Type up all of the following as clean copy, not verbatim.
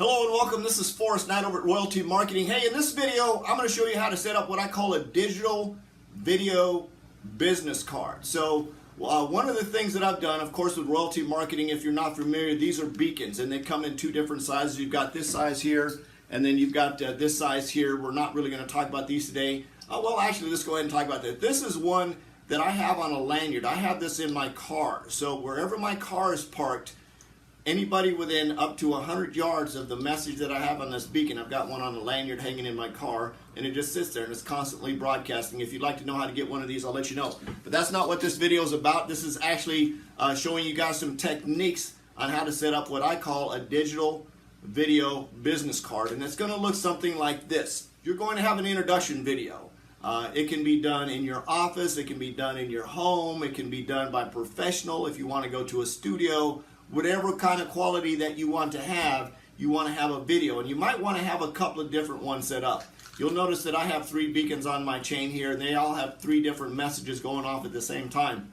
Hello and welcome. This is Forrest Knight over at Royaltie Marketing. Hey, in this video, I'm going to show you how to set up what I call a digital video business card. So one of the things that I've done, of course, with Royaltie Marketing, if you're not familiar, these are beacons and they come in two different sizes. You've got this size here and then you've got this size here. We're not really going to talk about these today. Well, actually, let's go ahead and talk about that. This is one that I have on a lanyard. I have this in my car. So wherever my car is parked, anybody within up to 100 yards of the message that I have on this beacon, I've got one on a lanyard hanging in my car, and it just sits there and it's constantly broadcasting. If you'd like to know how to get one of these, I'll let you know. But that's not what this video is about. This is actually showing you guys some techniques on how to set up what I call a digital video business card. And it's going to look something like this. You're going to have an introduction video. It can be done in your office. It can be done in your home. It can be done by professional if you want to go to a studio. Whatever kind of quality that you want to have a video. And you might want to have a couple of different ones set up. You'll notice that I have 3 beacons on my chain here, and they all have 3 different messages going off at the same time.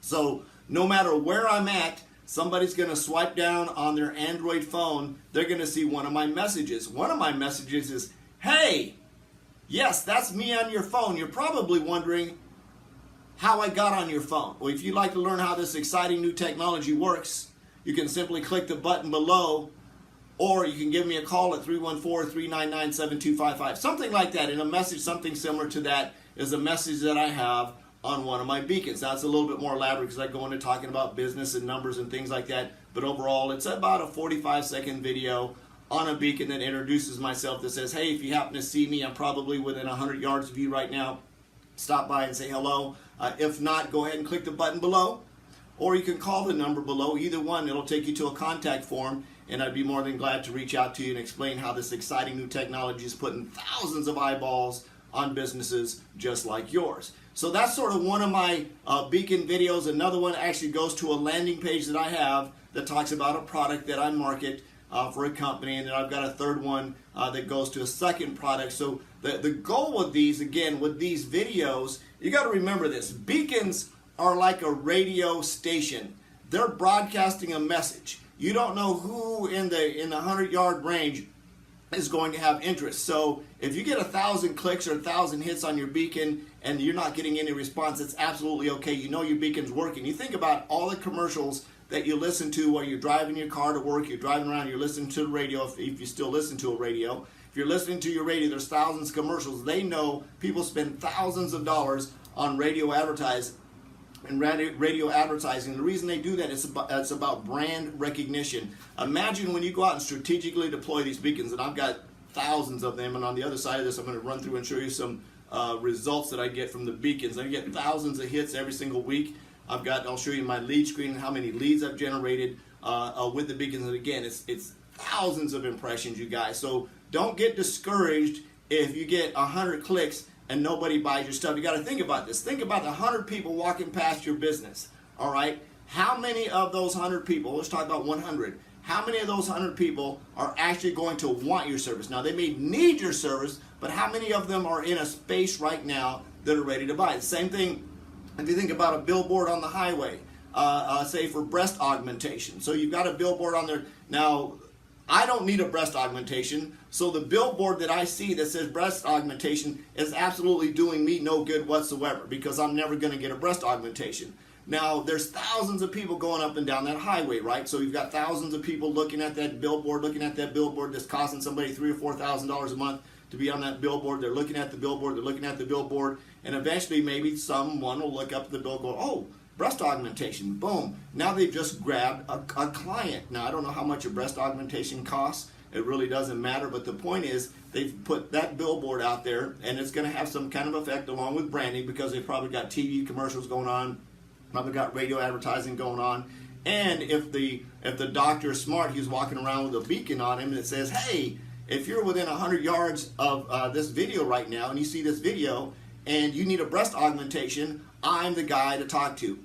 So no matter where I'm at, somebody's going to swipe down on their Android phone, they're going to see one of my messages. One of my messages is, hey, yes, that's me on your phone. You're probably wondering how I got on your phone. Well, if you'd like to learn how this exciting new technology works, you can simply click the button below, or you can give me a call at 314-399-7255. Something like that. In a message, something similar to that is a message that I have on one of my beacons. Now, it's a little bit more elaborate because I go into talking about business and numbers and things like that. But overall, it's about a 45-second video on a beacon that introduces myself, that says, hey, if you happen to see me, I'm probably within 100 yards of you right now. Stop by and say hello. If not, go ahead and click the button below. Or you can call the number below. Either one, it'll take you to a contact form, and I'd be more than glad to reach out to you and explain how this exciting new technology is putting thousands of eyeballs on businesses just like yours. So that's sort of one of my beacon videos. Another one actually goes to a landing page that I have that talks about a product that I market for a company, and then I've got a third one that goes to a second product. So the goal with these, again, with these videos, you got to remember this. Beacons are like a radio station. They're broadcasting a message. You don't know who in the 100-yard range is going to have interest. So if you get 1,000 clicks or 1,000 hits on your beacon and you're not getting any response, it's absolutely okay. You know your beacon's working. You think about all the commercials that you listen to while you're driving your car to work, you're driving around, you're listening to the radio, if you still listen to a radio. If you're listening to your radio, there's thousands of commercials. They know people spend thousands of dollars on radio advertising. And radio advertising. The reason they do that is it's about brand recognition. Imagine when you go out and strategically deploy these beacons, and I've got thousands of them, and on the other side of this I'm going to run through and show you some results that I get from the beacons. I get thousands of hits every single week. I'll show you my lead screen and how many leads I've generated with the beacons. And again, it's thousands of impressions, you guys. So don't get discouraged if you get 100 clicks and nobody buys your stuff. You got to think about this. Think about the 100 people walking past your business. All right? How many of those 100 people, let's talk about 100, how many of those 100 people are actually going to want your service? Now, they may need your service, but how many of them are in a space right now that are ready to buy it? Same thing if you think about a billboard on the highway, say for breast augmentation. So you've got a billboard on there. Now, I don't need a breast augmentation, so the billboard that I see that says breast augmentation is absolutely doing me no good whatsoever, because I'm never going to get a breast augmentation. Now, there's thousands of people going up and down that highway, right? So you've got thousands of people looking at that billboard that's costing somebody $3,000 or $4,000 a month to be on that billboard. They're looking at the billboard, and eventually maybe someone will look up at the billboard, oh, breast augmentation, boom. Now they've just grabbed a client. Now, I don't know how much a breast augmentation costs. It really doesn't matter, but the point is they've put that billboard out there, and it's going to have some kind of effect along with branding, because they've probably got TV commercials going on, probably got radio advertising going on. And if the doctor is smart, he's walking around with a beacon on him that says, hey, if you're within 100 yards of this video right now and you see this video and you need a breast augmentation, I'm the guy to talk to.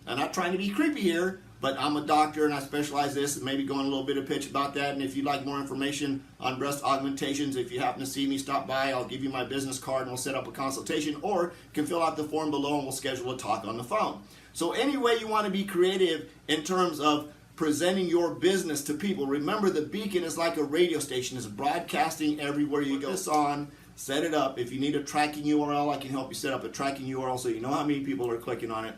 I'm not trying to be creepy here, but I'm a doctor and I specialize in this, and maybe going a little bit of pitch about that. And if you'd like more information on breast augmentations, if you happen to see me, stop by. I'll give you my business card and we'll set up a consultation, or you can fill out the form below and we'll schedule a talk on the phone. So any way you want to be creative in terms of presenting your business to people. Remember, the beacon is like a radio station. It's broadcasting everywhere you go. Put this on, set it up. If you need a tracking URL, I can help you set up a tracking URL so you know how many people are clicking on it.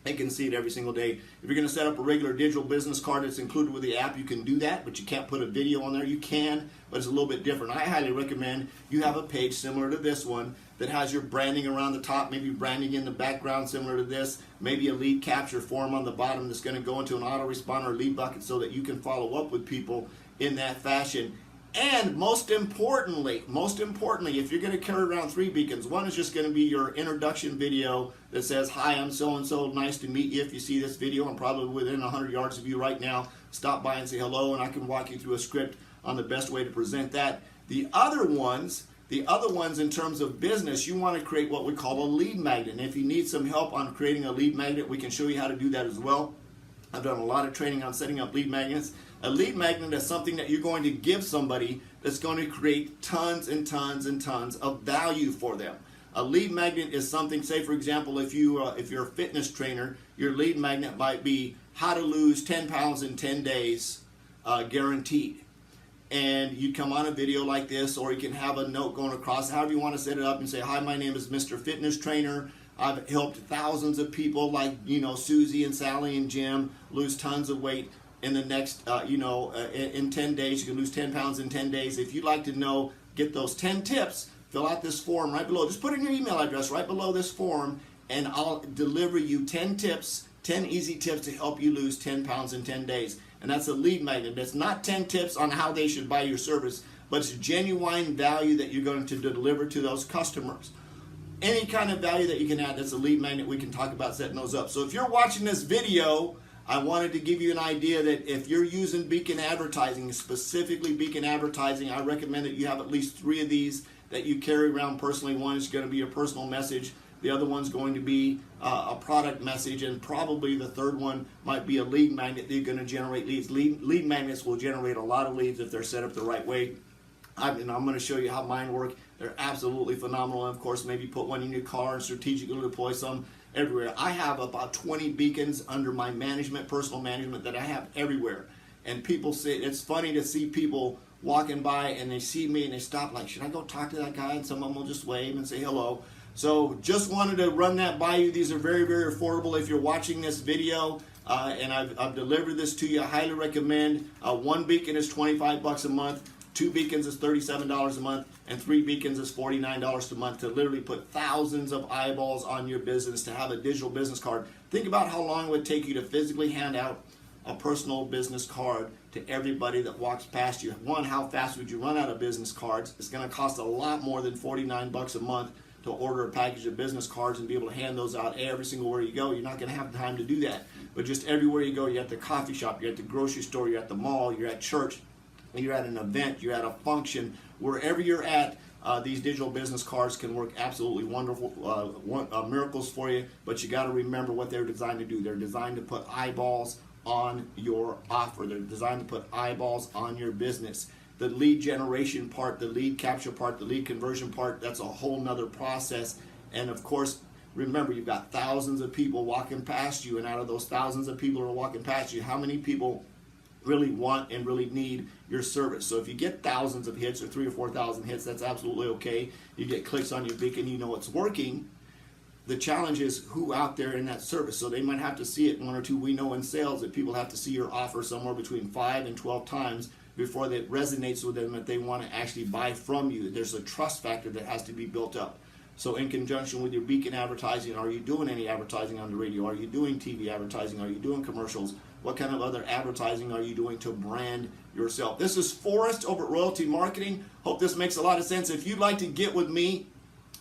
They can see it every single day. If you're going to set up a regular digital business card that's included with the app, you can do that, but you can't put a video on there. You can, but it's a little bit different. I highly recommend you have a page similar to this one that has your branding around the top, maybe branding in the background similar to this, maybe a lead capture form on the bottom that's going to go into an autoresponder lead bucket so that you can follow up with people in that fashion. And most importantly, if you're going to carry around 3 beacons, one is just going to be your introduction video that says, hi, I'm so-and-so, nice to meet you. If you see this video, I'm probably within 100 yards of you right now. Stop by and say hello, and I can walk you through a script on the best way to present that. The other ones in terms of business, you want to create what we call a lead magnet. And if you need some help on creating a lead magnet, we can show you how to do that as well. I've done a lot of training on setting up lead magnets. A lead magnet is something that you're going to give somebody that's going to create tons and tons and tons of value for them. A lead magnet is something, say for example, if you're a fitness trainer, your lead magnet might be how to lose 10 pounds in 10 days, guaranteed. And you come on a video like this, or you can have a note going across, however you want to set it up, and say, hi, my name is Mr. Fitness Trainer. I've helped thousands of people like, Susie and Sally and Jim lose tons of weight in the next, in 10 days. You can lose 10 pounds in 10 days. If you'd like to get those 10 tips, fill out this form right below. Just put in your email address right below this form, and I'll deliver you 10 tips, 10 easy tips to help you lose 10 pounds in 10 days. And that's a lead magnet. It's not 10 tips on how they should buy your service, but it's genuine value that you're going to deliver to those customers. Any kind of value that you can add, that's a lead magnet. We can talk about setting those up. So if you're watching this video, I wanted to give you an idea that if you're using beacon advertising, specifically beacon advertising, I recommend that you have at least 3 of these that you carry around personally. One is going to be a personal message. The other one's going to be a product message, and probably the third one might be a lead magnet that you're going to generate leads. Lead magnets will generate a lot of leads if they're set up the right way. And I'm going to show you how mine work. They're absolutely phenomenal. And of course, maybe put one in your car and strategically deploy some everywhere. I have about 20 beacons under my management, personal management, that I have everywhere. And people say, it's funny to see people walking by and they see me and they stop like, should I go talk to that guy? And someone will just wave and say hello. So just wanted to run that by you. These are very, very affordable. If you're watching this video and I've delivered this to you, I highly recommend. 1 beacon is $25 a month. 2 beacons is $37 a month, and 3 beacons is $49 a month to literally put thousands of eyeballs on your business, to have a digital business card. Think about how long it would take you to physically hand out a personal business card to everybody that walks past you. One, how fast would you run out of business cards? It's going to cost a lot more than $49 a month to order a package of business cards and be able to hand those out every single where you go. You're not going to have time to do that. But just everywhere you go, you're at the coffee shop, you're at the grocery store, you're at the mall, you're at church, you're at an event, you're at a function, wherever you're at, these digital business cards can work absolutely wonderful, miracles for you, but you got to remember what they're designed to do. They're designed to put eyeballs on your offer. They're designed to put eyeballs on your business. The lead generation part, the lead capture part, the lead conversion part, that's a whole nother process. And of course, remember, you've got thousands of people walking past you, and out of those thousands of people who are walking past you, how many people really want and really need your service? So if you get thousands of hits, or 3,000 or 4,000 hits, that's absolutely okay. You get clicks on your beacon, you know it's working. The challenge is who out there in that service. So they might have to see it 1 or 2. We know in sales that people have to see your offer somewhere between 5 and 12 times before that resonates with them that they want to actually buy from you. There's a trust factor that has to be built up. So in conjunction with your beacon advertising, are you doing any advertising on the radio? Are you doing TV advertising? Are you doing commercials? What kind of other advertising are you doing to brand yourself? This is Forrest over at Royaltie Marketing. Hope this makes a lot of sense. If you'd like to get with me,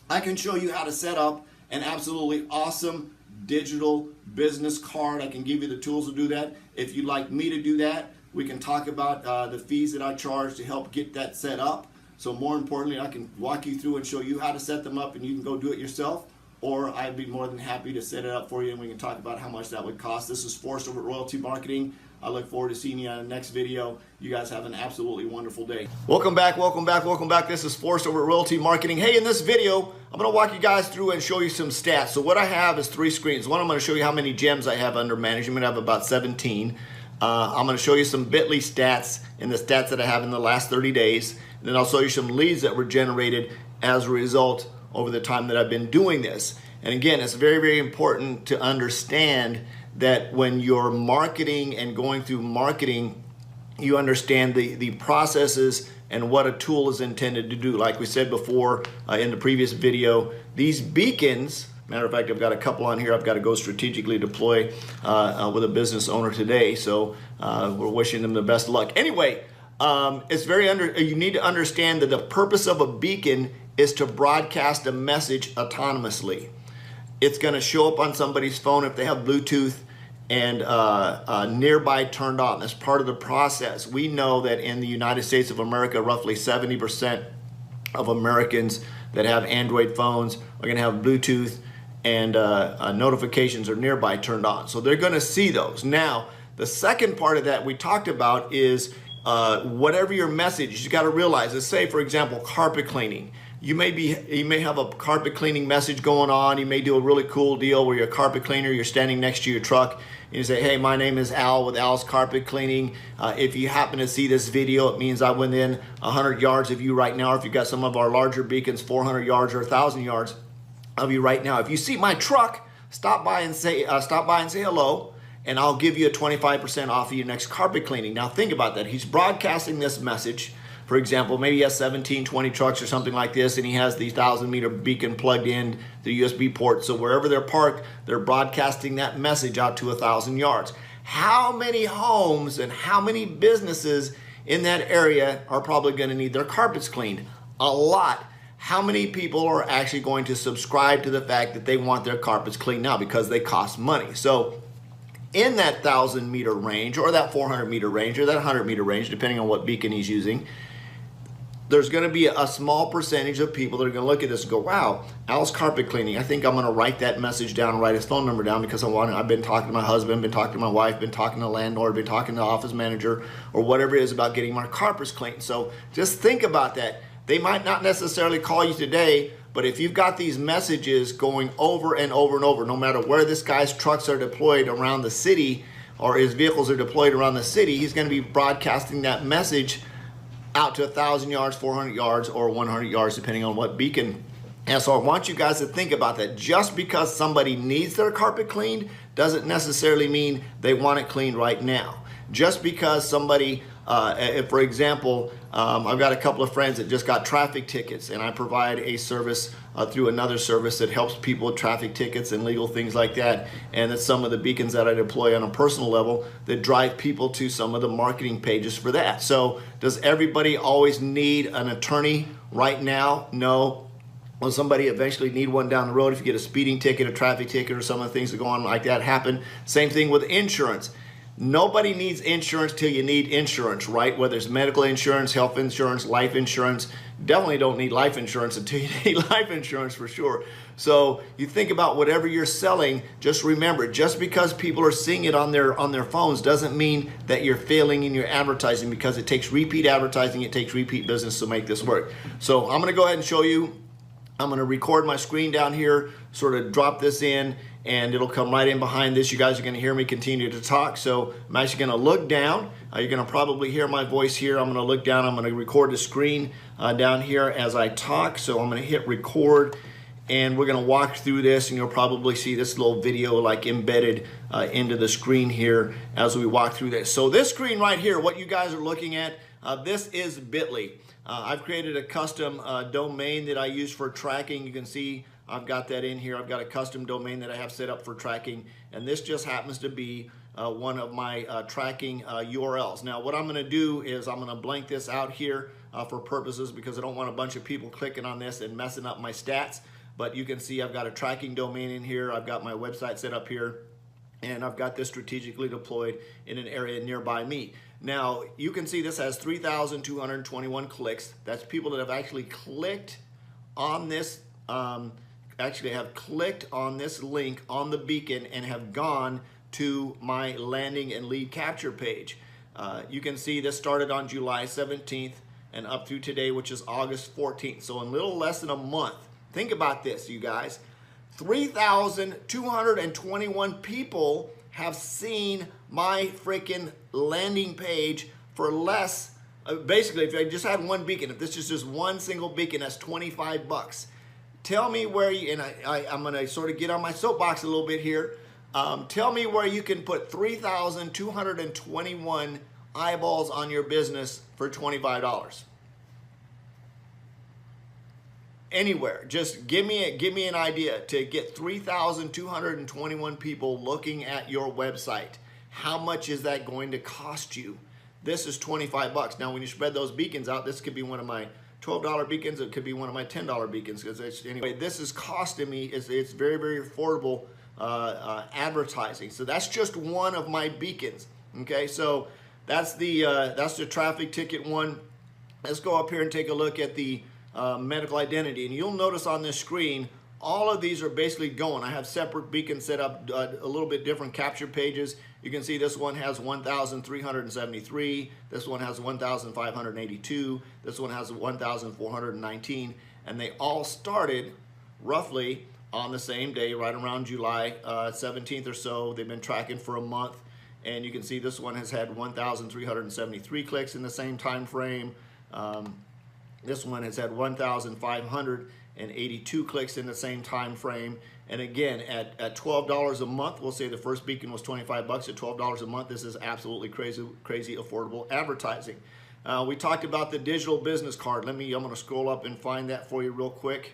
I can show you how to set up an absolutely awesome digital business card. I can give you the tools to do that. If you'd like me to do that, we can talk about the fees that I charge to help get that set up. So more importantly, I can walk you through and show you how to set them up, and you can go do it yourself. Or I'd be more than happy to set it up for you, and we can talk about how much that would cost. This is Forrest over at Royaltie Marketing. I look forward to seeing you on the next video. You guys have an absolutely wonderful day. Welcome back, welcome back, welcome back. This is Forrest over at Royaltie Marketing. Hey, in this video, I'm going to walk you guys through and show you some stats. So what I have is 3 screens. One, I'm going to show you how many gems I have under management. I have about 17. I'm going to show you some Bitly stats and the stats that I have in the last 30 days. And then I'll show you some leads that were generated as a result over the time that I've been doing this. And again, it's very, very important to understand that when you're marketing and going through marketing, you understand the processes and what a tool is intended to do. Like we said before in the previous video, these beacons, matter of fact, I've got a couple on here I've got to go strategically deploy with a business owner today. So we're wishing them the best luck. Anyway, it's you need to understand that the purpose of a beacon is to broadcast a message autonomously. It's going to show up on somebody's phone if they have Bluetooth and nearby turned on. That's part of the process. We know that in the United States of America, roughly 70% of Americans that have Android phones are going to have Bluetooth and notifications are nearby turned on. So they're going to see those. Now, the second part of that we talked about is whatever your message, you got to realize, let's say, for example, carpet cleaning. You may have a carpet cleaning message going on. You may do a really cool deal where you're a carpet cleaner, you're standing next to your truck, and you say, hey, my name is Al with Al's Carpet Cleaning. If you happen to see this video, it means I'm within 100 yards of you right now. If you've got some of our larger beacons, 400 yards or 1,000 yards of you right now. If you see my truck, stop by and say hello, and I'll give you a 25% off of your next carpet cleaning. Now think about that. He's broadcasting this message. For example, maybe he has 17, 20 trucks or something like this, and he has the 1,000-meter beacon plugged in the USB port. So wherever they're parked, they're broadcasting that message out to 1,000 yards. How many homes and how many businesses in that area are probably going to need their carpets cleaned? A lot. How many people are actually going to subscribe to the fact that they want their carpets cleaned now because they cost money? So in that 1,000-meter range or that 400-meter range or that 100-meter range, depending on what beacon he's using, there's going to be a small percentage of people that are going to look at this and go, wow, Al's Carpet Cleaning. I think I'm going to write that message down, write his phone number down because I've been talking to my husband, been talking to my wife, been talking to the landlord, been talking to the office manager or whatever it is about getting my carpets cleaned. So just think about that. They might not necessarily call you today, but if you've got these messages going over and over and over, no matter where this guy's trucks are deployed around the city or his vehicles are deployed around the city, he's going to be broadcasting that message out to 1,000 yards, 400 yards, or 100 yards, depending on what beacon. And so I want you guys to think about that. Just because somebody needs their carpet cleaned doesn't necessarily mean they want it cleaned right now. Just because somebody, for example, I've got a couple of friends that just got traffic tickets, and I provide a service through another service that helps people with traffic tickets and legal things like that. And that's some of the beacons that I deploy on a personal level that drive people to some of the marketing pages for that. So does everybody always need an attorney right now? No. Will somebody eventually need one down the road if you get a speeding ticket, a traffic ticket, or some of the things that go on like that happen? Same thing with insurance. Nobody needs insurance till you need insurance, right? Whether it's medical insurance, health insurance, life insurance. Definitely don't need life insurance until you need life insurance for sure. So you think about whatever you're selling, just remember, just because people are seeing it on their phones doesn't mean that you're failing in your advertising, because it takes repeat advertising, it takes repeat business to make this work. So I'm gonna go ahead and show you. I'm going to record my screen down here, sort of drop this in, and it'll come right in behind this. You guys are going to hear me continue to talk. So I'm actually going to look down. You're going to probably hear my voice here. I'm going to look down. I'm going to record the screen down here as I talk. So I'm going to hit record, and we're going to walk through this, and you'll probably see this little video like embedded into the screen here as we walk through this. So this screen right here, what you guys are looking at, this is Bitly. I've created a custom domain that I use for tracking. You can see I've got that in here. I've got a custom domain that I have set up for tracking, and this just happens to be one of my tracking URLs. Now what I'm going to do is I'm going to blank this out here for purposes, because I don't want a bunch of people clicking on this and messing up my stats. But you can see I've got a tracking domain in here. I've got my website set up here, and I've got this strategically deployed in an area nearby me. Now, you can see this has 3,221 clicks. That's people that have actually clicked on this, have clicked on this link on the beacon and have gone to my landing and lead capture page. You can see this started on July 17th and up through today, which is August 14th. So in a little less than a month. Think about this, you guys. 3,221 people have seen my freaking landing page for less. Basically, if I just had one beacon, if this is just one single beacon, that's 25 bucks. Tell me where you, and I'm going to sort of get on my soapbox a little bit here. Tell me where you can put 3,221 eyeballs on your business for $25. Anywhere. Just give me an idea to get 3,221 people looking at your website. How much is that going to cost you? This is 25 bucks. Now, when you spread those beacons out, this could be one of my $12 beacons. It could be one of my $10 beacons. Anyway, this is costing me. It's very, very affordable advertising. So that's just one of my beacons. Okay, so that's the traffic ticket one. Let's go up here and take a look at the medical identity, and you'll notice on this screen all of these are basically going. I have separate beacons set up, a little bit different capture pages. You can see this one has 1,373, this one has 1,582, this one has 1,419, and they all started roughly on the same day, right around July 17th or so. They've been tracking for a month, and you can see this one has had 1,373 clicks in the same time frame. This one has had 1,582 clicks in the same time frame. And again, at $12 a month, we'll say the first beacon was 25 bucks. At $12 a month, this is absolutely crazy affordable advertising. We talked about the digital business card. I'm going to scroll up and find that for you real quick.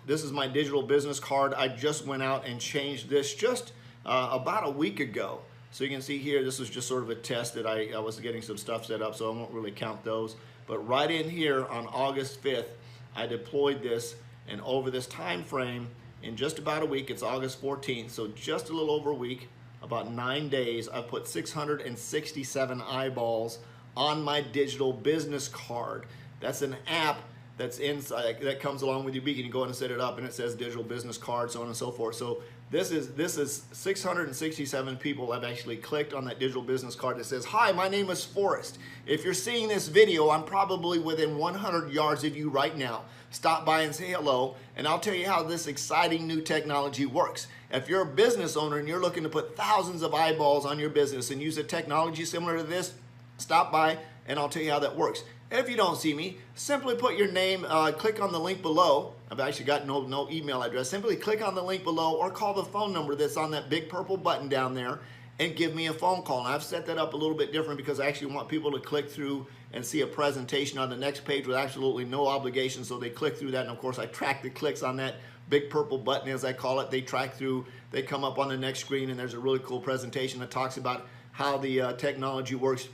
This is my digital business card. I just went out and changed this just about a week ago. So you can see here, this was just sort of a test that I was getting some stuff set up, so I won't really count those. But right in here on August 5th, I deployed this, and over this time frame, in just about a week, it's August 14th, so just a little over a week, about 9 days, I've put 667 eyeballs on my digital business card. That's an app that's inside, that comes along with your beacon. You go in and set it up, and it says digital business card, so on and so forth. So this is 667 people have actually clicked on that digital business card that says, "Hi, my name is Forrest. If you're seeing this video, I'm probably within 100 yards of you right now. Stop by and say hello, and I'll tell you how this exciting new technology works." If you're a business owner and you're looking to put thousands of eyeballs on your business and use a technology similar to this, stop by and I'll tell you how that works. If you don't see me, simply put your name, click on the link below. I've actually got no email address. Simply click on the link below or call the phone number that's on that big purple button down there and give me a phone call. And I've set that up a little bit different because I actually want people to click through and see a presentation on the next page with absolutely no obligation. So they click through that, and of course I track the clicks on that big purple button, as I call it. They track through, they come up on the next screen, and there's a really cool presentation that talks about how the technology works.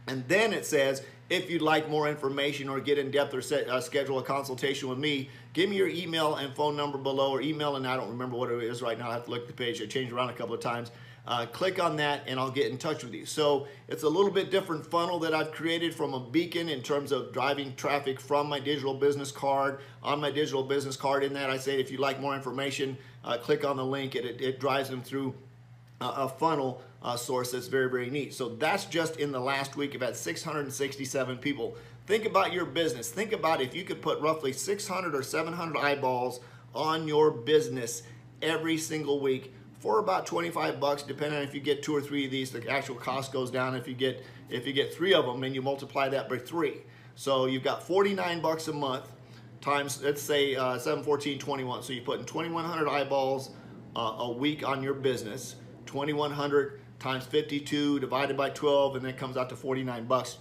And then it says, if you'd like more information or get in depth or schedule a consultation with me, give me your email and phone number below, or email, and I don't remember what it is right now. I have to look at the page. I changed around a couple of times. Click on that and I'll get in touch with you. So it's a little bit different funnel that I've created from a beacon in terms of driving traffic from my digital business card. On my digital business card, in that I say, if you'd like more information, click on the link. It drives them through a funnel source that's very, very neat. So that's just in the last week. I've had 667 people. Think about your business. Think about if you could put roughly 600 or 700 eyeballs on your business every single week for about 25 bucks, depending on if you get 2 or 3 of these, the actual cost goes down. If you get 3 of them, and you multiply that by 3. So you've got 49 bucks a month times, let's say 7, 14, 21. So you're putting 2,100 eyeballs a week on your business. 2,100 times 52 divided by 12, and then it comes out to 49 bucks.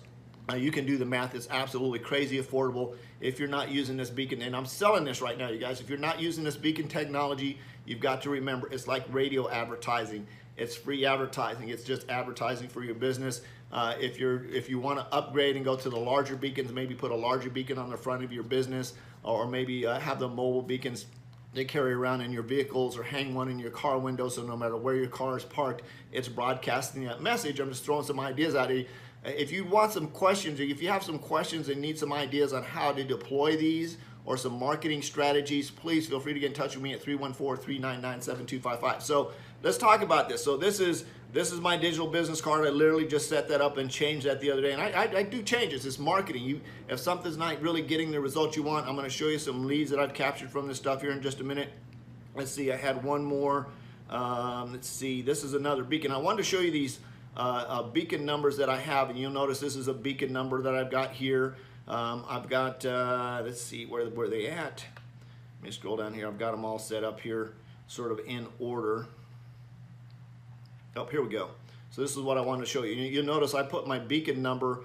You can do the math. It's absolutely crazy affordable if you're not using this beacon. And I'm selling this right now, you guys. If you're not using this beacon technology, you've got to remember, it's like radio advertising. It's free advertising. It's just advertising for your business. If you want to upgrade and go to the larger beacons, maybe put a larger beacon on the front of your business, or maybe have the mobile beacons they carry around in your vehicles, or hang one in your car window, so no matter where your car is parked, it's broadcasting that message. I'm just throwing some ideas out of you. If you want some questions, or if you have some questions and need some ideas on how to deploy these or some marketing strategies, please feel free to get in touch with me at 314-399-7255. So let's talk about this. So this is my digital business card. I literally just set that up and changed that the other day. And I do changes. It's marketing. If something's not really getting the results you want, I'm going to show you some leads that I've captured from this stuff here in just a minute. Let's see. I had one more Let's see, this is another beacon. I wanted to show you these beacon numbers that I have, and you'll notice this is a beacon number that I've got here. I've got, let's see, where they at? Let me scroll down here. I've got them all set up here, sort of in order. Oh, here we go. So this is what I wanted to show you. You'll notice I put my beacon number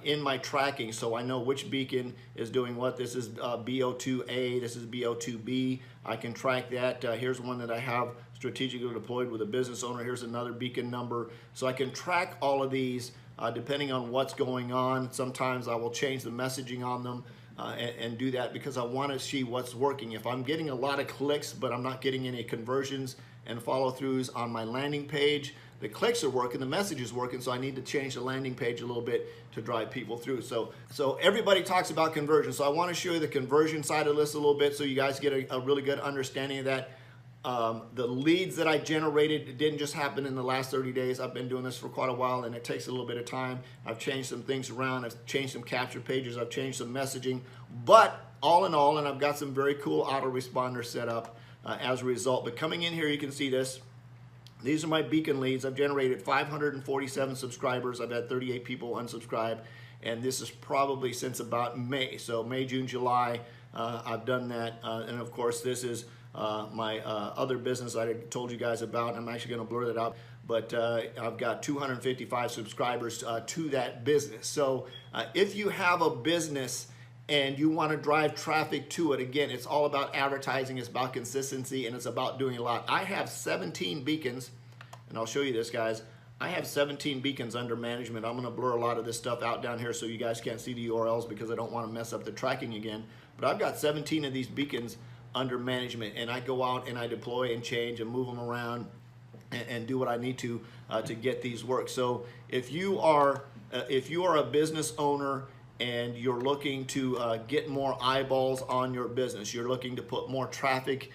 in my tracking, so I know which beacon is doing what. This is BO2A, this is BO2B. I can track that. Here's one that I have strategically deployed with a business owner. Here's another beacon number. So I can track all of these depending on what's going on. Sometimes I will change the messaging on them and do that because I want to see what's working. If I'm getting a lot of clicks but I'm not getting any conversions and follow-throughs on my landing page, the clicks are working, the message is working, so I need to change the landing page a little bit to drive people through. So everybody talks about conversion, so I want to show you the conversion side of this a little bit so you guys get a really good understanding of that. The leads that I generated, it didn't just happen in the last 30 days. I've been doing this for quite a while, and it takes a little bit of time. I've changed some things around. I've changed some capture pages. I've changed some messaging. But all in all, and I've got some very cool autoresponders set up as a result. But coming in here, you can see this. These are my beacon leads. I've generated 547 subscribers. I've had 38 people unsubscribe, and this is probably since about May. So May, June, July, I've done that. And of course, this is my other business I told you guys about. I'm actually going to blur that out, but I've got 255 subscribers to that business. So if you have a business and you want to drive traffic to it, again, it's all about advertising, it's about consistency, and it's about doing a lot. I have 17 beacons, and I'll show you this, guys. I have 17 beacons under management. I'm going to blur a lot of this stuff out down here so you guys can't see the URLs because I don't want to mess up the tracking again. But I've got 17 of these beacons under management, and I go out and I deploy and change and move them around and do what I need to get these work. So if you are a business owner and you're looking to get more eyeballs on your business, you're looking to put more traffic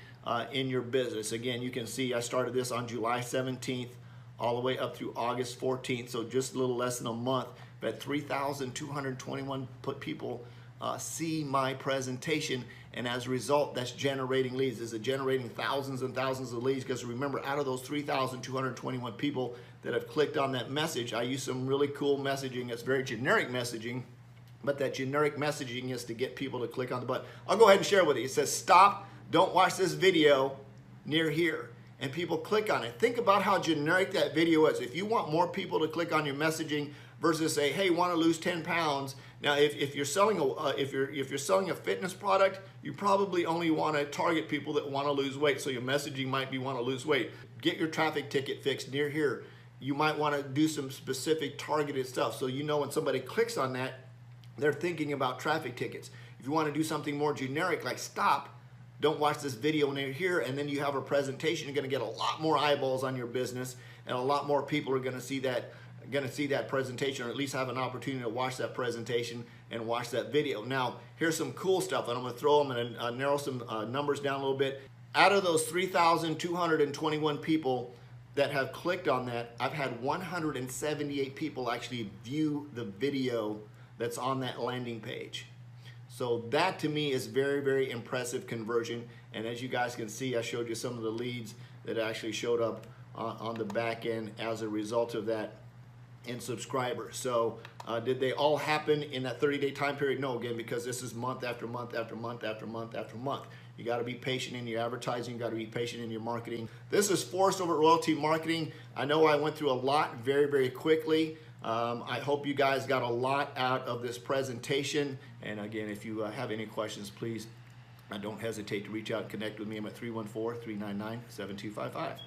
in your business. Again, you can see I started this on July 17th all the way up through August 14th, so just a little less than a month. But 3,221 people see my presentation, and as a result, that's generating leads. Is it generating thousands and thousands of leads? Because remember, out of those 3,221 people that have clicked on that message, I use some really cool messaging. It's very generic messaging, but that generic messaging is to get people to click on the button. I'll go ahead and share with you. It says, stop, don't watch this video near here. And people click on it. Think about how generic that video is. If you want more people to click on your messaging versus say, hey, want to lose 10 pounds. Now, if you're selling if you're selling a fitness product, you probably only want to target people that want to lose weight. So your messaging might be want to lose weight. Get your traffic ticket fixed near here. You might want to do some specific targeted stuff. So you know when somebody clicks on that, they're thinking about traffic tickets. If you want to do something more generic like stop, don't watch this video near here, and then you have a presentation, you're going to get a lot more eyeballs on your business, and a lot more people are going to see that presentation, or at least have an opportunity to watch that presentation and watch that video. Now, here's some cool stuff, and I'm going to throw them and narrow some numbers down a little bit. Out of those 3,221 people that have clicked on that, I've had 178 people actually view the video that's on that landing page. So that to me is very, very impressive conversion. And as you guys can see, I showed you some of the leads that actually showed up on the back end as a result of that in subscribers. So did they all happen in that 30-day time period? No, again, because this is month after month after month after month after month. You got to be patient in your advertising. You got to be patient in your marketing. This is Forrest over at Royaltie Marketing. I know I went through a lot very, very quickly. I hope you guys got a lot out of this presentation. And again, if you have any questions, please don't hesitate to reach out and connect with me. I'm at 314-399-7255.